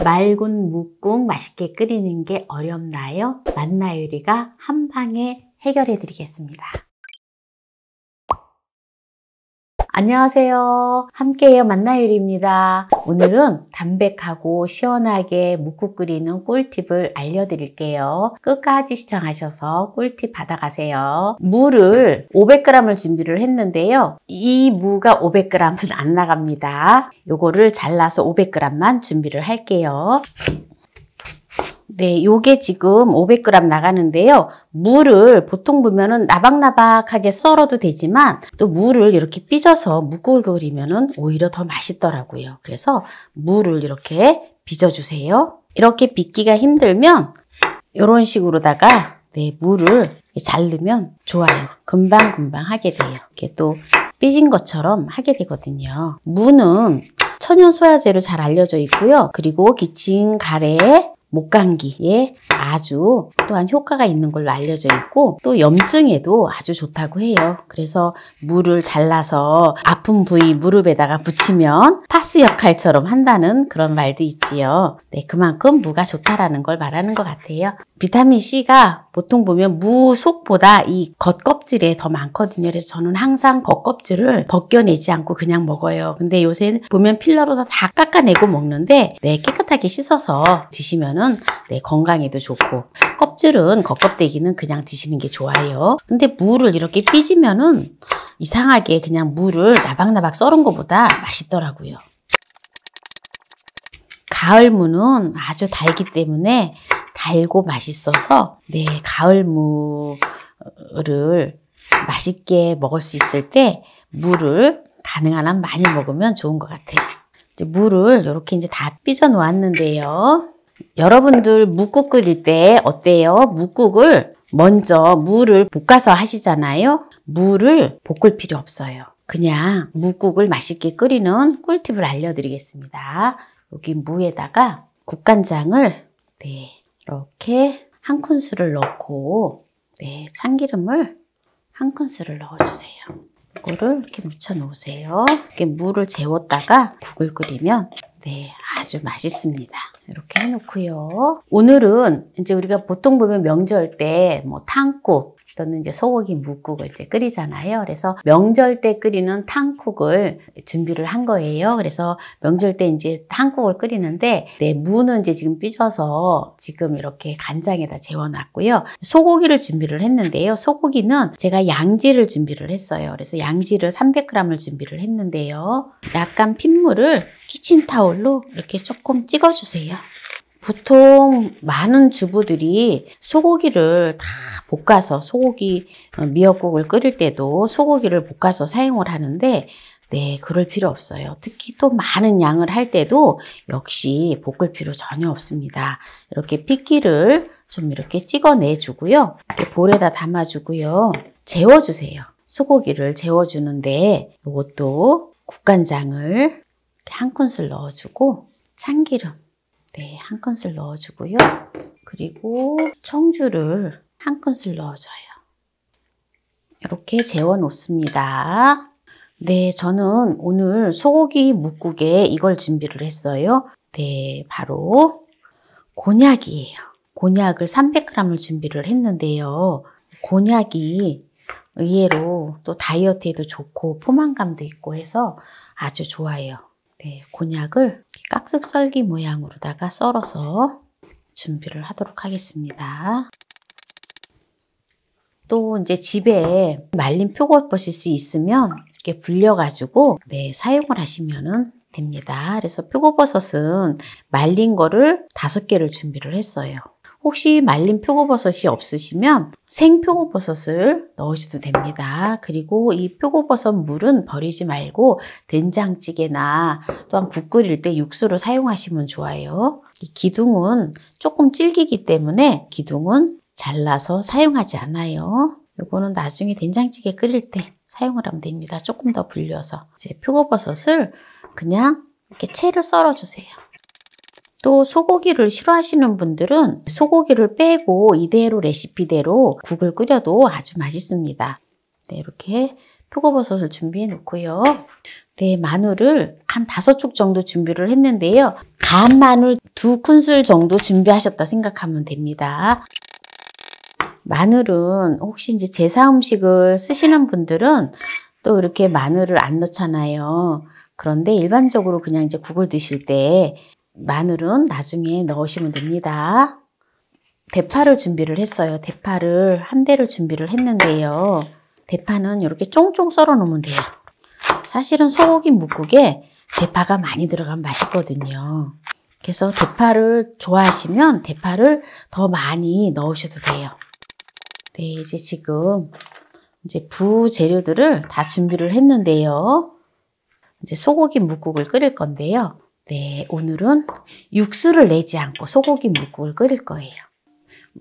맑은 묵국 맛있게 끓이는 게 어렵나요? 만나요리가 한 방에 해결해 드리겠습니다. 안녕하세요. 함께해요 만나요리입니다. 오늘은 담백하고 시원하게 묵국 끓이는 꿀팁을 알려드릴게요. 끝까지 시청하셔서 꿀팁 받아가세요. 무를 500g을 준비를 했는데요. 이 무가 500g은 안 나갑니다. 요거를 잘라서 500g만 준비를 할게요. 네, 요게 지금 500g 나가는데요. 무를 보통 보면은 나박나박하게 썰어도 되지만 또 무를 이렇게 빚어서 묵국을 끓이면은 오히려 더 맛있더라고요. 그래서 무를 이렇게 빚어주세요. 이렇게 빚기가 힘들면 이런 식으로다가 무를 자르면 좋아요. 금방금방 하게 돼요. 이렇게 또 빚은 것처럼 하게 되거든요. 무는 천연 소화제로 잘 알려져 있고요. 그리고 기침, 가래, 목감기에 아주 또한 효과가 있는 걸로 알려져 있고 또 염증에도 아주 좋다고 해요. 그래서 무를 잘라서 아픈 부위 무릎에다가 붙이면 파스 역할처럼 한다는 그런 말도 있지요. 네, 그만큼 무가 좋다라는 걸 말하는 것 같아요. 비타민C가 보통 보면 무 속보다 이 겉껍질에 더 많거든요. 그래서 저는 항상 겉껍질을 벗겨내지 않고 그냥 먹어요. 근데 요새 보면 필러로 다 깎아내고 먹는데 깨끗하게 씻어서 드시면은 건강에도 좋고 껍질은 겉껍데기는 그냥 드시는 게 좋아요. 근데 무를 이렇게 삐지면은 이상하게 그냥 무를 나박나박 썰은 것보다 맛있더라고요. 가을 무는 아주 달기 때문에 달고 맛있어서 가을 무를 맛있게 먹을 수 있을 때 무를 가능한 한 많이 먹으면 좋은 것 같아요. 이제 무를 이렇게 이제 다 삐져 놓았는데요. 여러분들 묵국 끓일 때 어때요? 묵국을 먼저 무를 볶아서 하시잖아요. 무를 볶을 필요 없어요. 그냥 묵국을 맛있게 끓이는 꿀팁을 알려드리겠습니다. 여기 무에다가 국간장을 이렇게 한 큰술을 넣고 참기름을 한 큰술을 넣어주세요. 이거를 이렇게 묻혀 놓으세요. 이렇게 무를 재웠다가 국을 끓이면 아주 맛있습니다. 이렇게 해놓고요. 오늘은 이제 우리가 보통 보면 명절 때 뭐 탕국 또는 이제 소고기 묵국을 이제 끓이잖아요. 그래서 명절 때 끓이는 탕국을 준비를 한 거예요. 그래서 명절 때 이제 탕국을 끓이는데 무는 이제 지금 삐져서 지금 이렇게 간장에다 재워놨고요. 소고기를 준비를 했는데요. 소고기는 제가 양지를 준비를 했어요. 그래서 양지를 300g을 준비를 했는데요. 약간 핏물을 키친타올로 이렇게 조금 찍어주세요. 보통 많은 주부들이 소고기를 다 볶아서 소고기 미역국을 끓일 때도 소고기를 볶아서 사용을 하는데 그럴 필요 없어요. 특히 또 많은 양을 할 때도 역시 볶을 필요 전혀 없습니다. 이렇게 핏기를 좀 이렇게 찍어내 주고요. 이렇게 볼에다 담아주고요. 재워주세요. 소고기를 재워주는데 이것도 국간장을 한 큰술 넣어주고 참기름 한 큰술 넣어주고요. 그리고 청주를 한 큰술 넣어줘요. 이렇게 재워 놓습니다. 저는 오늘 소고기 묵국에 이걸 준비를 했어요. 바로 곤약이에요. 곤약을 300g을 준비를 했는데요. 곤약이 의외로 또 다이어트에도 좋고 포만감도 있고 해서 아주 좋아요. 곤약을 깍둑 썰기 모양으로다가 썰어서 준비를 하도록 하겠습니다. 또 이제 집에 말린 표고버섯이 있으면 이렇게 불려가지고 사용을 하시면 됩니다. 그래서 표고버섯은 말린 거를 5개를 준비를 했어요. 혹시 말린 표고버섯이 없으시면 생표고버섯을 넣으셔도 됩니다. 그리고 이 표고버섯 물은 버리지 말고 된장찌개나 또한 국 끓일 때 육수로 사용하시면 좋아요. 이 기둥은 조금 질기기 때문에 기둥은 잘라서 사용하지 않아요. 이거는 나중에 된장찌개 끓일 때 사용을 하면 됩니다. 조금 더 불려서 이제 표고버섯을 그냥 이렇게 채를 썰어주세요. 또 소고기를 싫어하시는 분들은 소고기를 빼고 이대로 레시피대로 국을 끓여도 아주 맛있습니다. 이렇게 표고버섯을 준비해 놓고요. 마늘을 한 5쪽 정도 준비를 했는데요. 간 마늘 2큰술 정도 준비하셨다 생각하면 됩니다. 마늘은 혹시 이제 제사 음식을 쓰시는 분들은 또 이렇게 마늘을 안 넣잖아요. 그런데 일반적으로 그냥 이제 국을 드실 때 마늘은 나중에 넣으시면 됩니다. 대파를 준비를 했어요. 대파를 한 대를 준비를 했는데요. 대파는 이렇게 쫑쫑 썰어 놓으면 돼요. 사실은 소고기 뭇국에 대파가 많이 들어가면 맛있거든요. 그래서 대파를 좋아하시면 대파를 더 많이 넣으셔도 돼요. 네, 이제 지금 이제 부재료들을 다 준비를 했는데요. 이제 소고기 뭇국을 끓일 건데요. 네, 오늘은 육수를 내지 않고 소고기 뭇국을 끓일 거예요.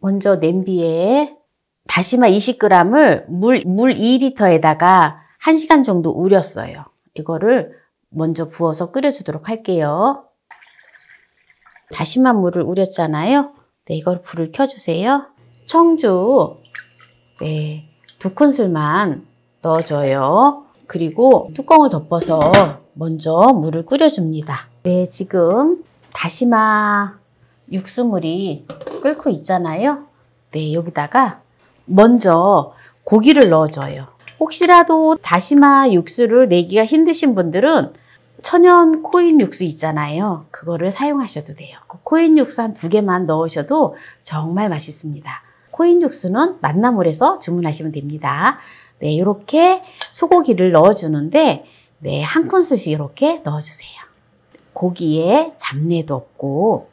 먼저 냄비에 다시마 20g을 물 2리터에다가 1시간 정도 우렸어요. 이거를 먼저 부어서 끓여주도록 할게요. 다시마 물을 우렸잖아요. 네, 이걸 불을 켜주세요. 청주 네, 2큰술만 넣어줘요. 그리고 뚜껑을 덮어서 먼저 물을 끓여줍니다. 네, 지금 다시마 육수물이 끓고 있잖아요. 네, 여기다가 먼저 고기를 넣어줘요. 혹시라도 다시마 육수를 내기가 힘드신 분들은 천연 코인 육수 있잖아요. 그거를 사용하셔도 돼요. 그 코인 육수 한 2개만 넣으셔도 정말 맛있습니다. 코인 육수는 만나물에서 주문하시면 됩니다. 네, 이렇게 소고기를 넣어주는데 네, 1큰술씩 이렇게 넣어주세요. 고기에 잡내도 없고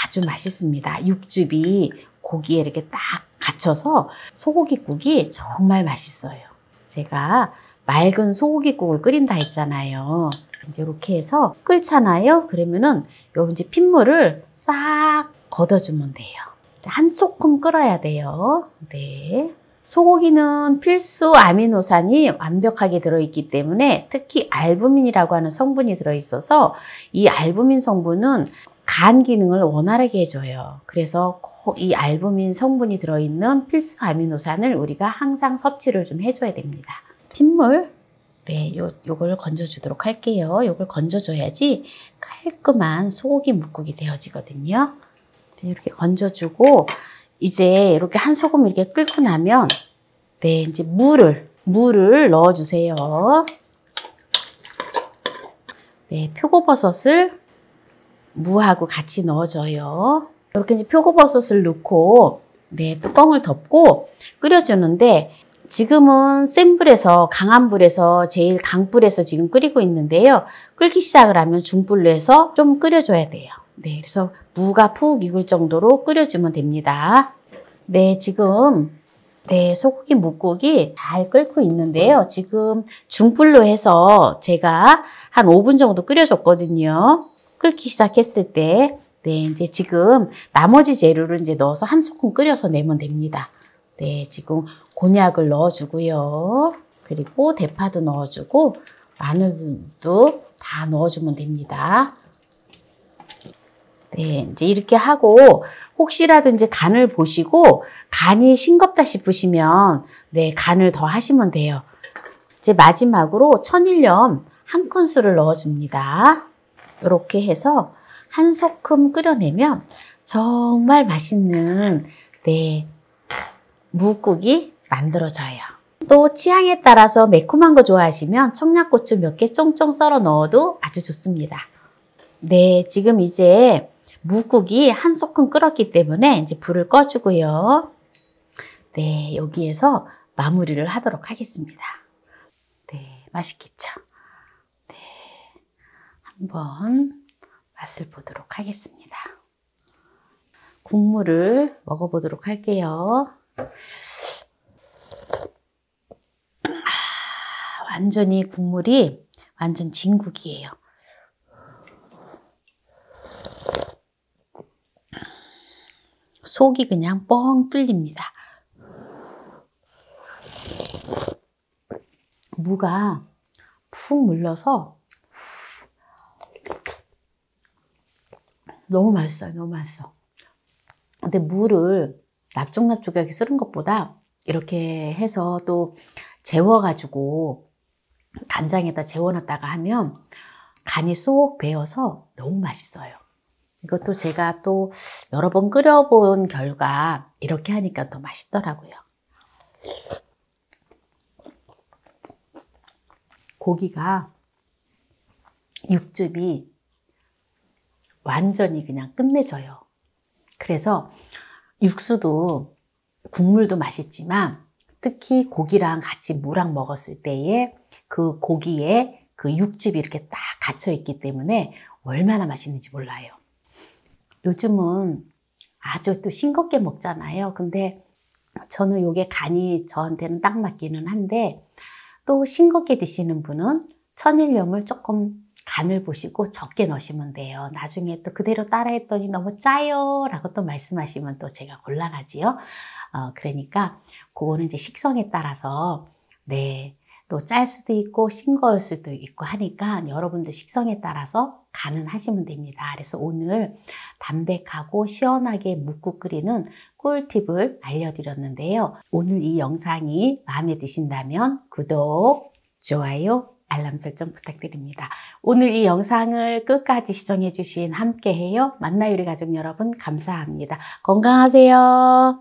아주 맛있습니다. 육즙이 고기에 이렇게 딱 갇혀서 소고기국이 정말 맛있어요. 제가 맑은 소고기국을 끓인다 했잖아요. 이제 이렇게 해서 끓잖아요. 그러면은 요 이제 핏물을 싹 걷어주면 돼요. 한 소끔 끓어야 돼요. 네. 소고기는 필수 아미노산이 완벽하게 들어있기 때문에 특히 알부민이라고 하는 성분이 들어있어서 이 알부민 성분은 간 기능을 원활하게 해줘요. 그래서 꼭 이 알부민 성분이 들어있는 필수 아미노산을 우리가 항상 섭취를 좀 해줘야 됩니다. 핏물, 네, 요걸 건져주도록 할게요. 요걸 건져줘야지 깔끔한 소고기 뭇국이 되어지거든요. 네, 이렇게 건져주고 이제 이렇게 한 소금 이렇게 끓고 나면 네, 이제 물을 넣어주세요. 네, 표고버섯을 무하고 같이 넣어줘요. 이렇게 이제 표고버섯을 넣고 네, 뚜껑을 덮고 끓여주는데 지금은 센 불에서 강한 불에서 제일 강불에서 지금 끓이고 있는데요. 끓기 시작을 하면 중불로 해서 좀 끓여줘야 돼요. 네, 그래서 무가 푹 익을 정도로 끓여주면 됩니다. 네, 지금 네, 소고기 뭇국이 잘 끓고 있는데요. 지금 중불로 해서 제가 한 5분 정도 끓여줬거든요. 끓기 시작했을 때 네, 이제 지금 나머지 재료를 이제 넣어서 한 소끔 끓여서 내면 됩니다. 네, 지금 곤약을 넣어주고요. 그리고 대파도 넣어주고 마늘도 다 넣어주면 됩니다. 네, 이제 이렇게 하고 혹시라도 이제 간을 보시고 간이 싱겁다 싶으시면 네, 간을 더 하시면 돼요. 이제 마지막으로 천일염 1큰술을 넣어줍니다. 이렇게 해서 한 소끔 끓여내면 정말 맛있는 네, 뭇국이 만들어져요. 또 취향에 따라서 매콤한 거 좋아하시면 청양고추 몇 개 쫑쫑 썰어 넣어도 아주 좋습니다. 네, 지금 이제 뭇국이 한 소끔 끓었기 때문에 이제 불을 꺼주고요. 네, 여기에서 마무리를 하도록 하겠습니다. 네, 맛있겠죠? 네, 한번 맛을 보도록 하겠습니다. 국물을 먹어보도록 할게요. 완전히 국물이 완전 진국이에요. 속이 그냥 뻥 뚫립니다. 무가 푹 물러서 너무 맛있어요. 너무 맛있어. 근데 무를 납작납작하게 썰은 것보다 이렇게 해서 또 재워가지고 간장에다 재워놨다가 하면 간이 쏙 배어서 너무 맛있어요. 이것도 제가 또 여러 번 끓여본 결과 이렇게 하니까 더 맛있더라고요. 고기가 육즙이 완전히 그냥 끝내줘요. 그래서 육수도 국물도 맛있지만 특히 고기랑 같이 무랑 먹었을 때에 그 고기에 그 육즙이 이렇게 딱 갇혀 있기 때문에 얼마나 맛있는지 몰라요. 요즘은 아주 또 싱겁게 먹잖아요. 근데 저는 요게 간이 저한테는 딱 맞기는 한데 또 싱겁게 드시는 분은 천일염을 조금 간을 보시고 적게 넣으시면 돼요. 나중에 또 그대로 따라했더니 너무 짜요 라고 또 말씀하시면 또 제가 곤란하지요. 그러니까 그거는 이제 식성에 따라서 네, 또 짤 수도 있고 싱거울 수도 있고 하니까 여러분들 식성에 따라서 간은 하시면 됩니다. 그래서 오늘 담백하고 시원하게 묵국 끓이는 꿀팁을 알려드렸는데요. 오늘 이 영상이 마음에 드신다면 구독, 좋아요, 알람 설정 부탁드립니다. 오늘 이 영상을 끝까지 시청해 주신 함께해요 만나요리 가족 여러분 감사합니다. 건강하세요.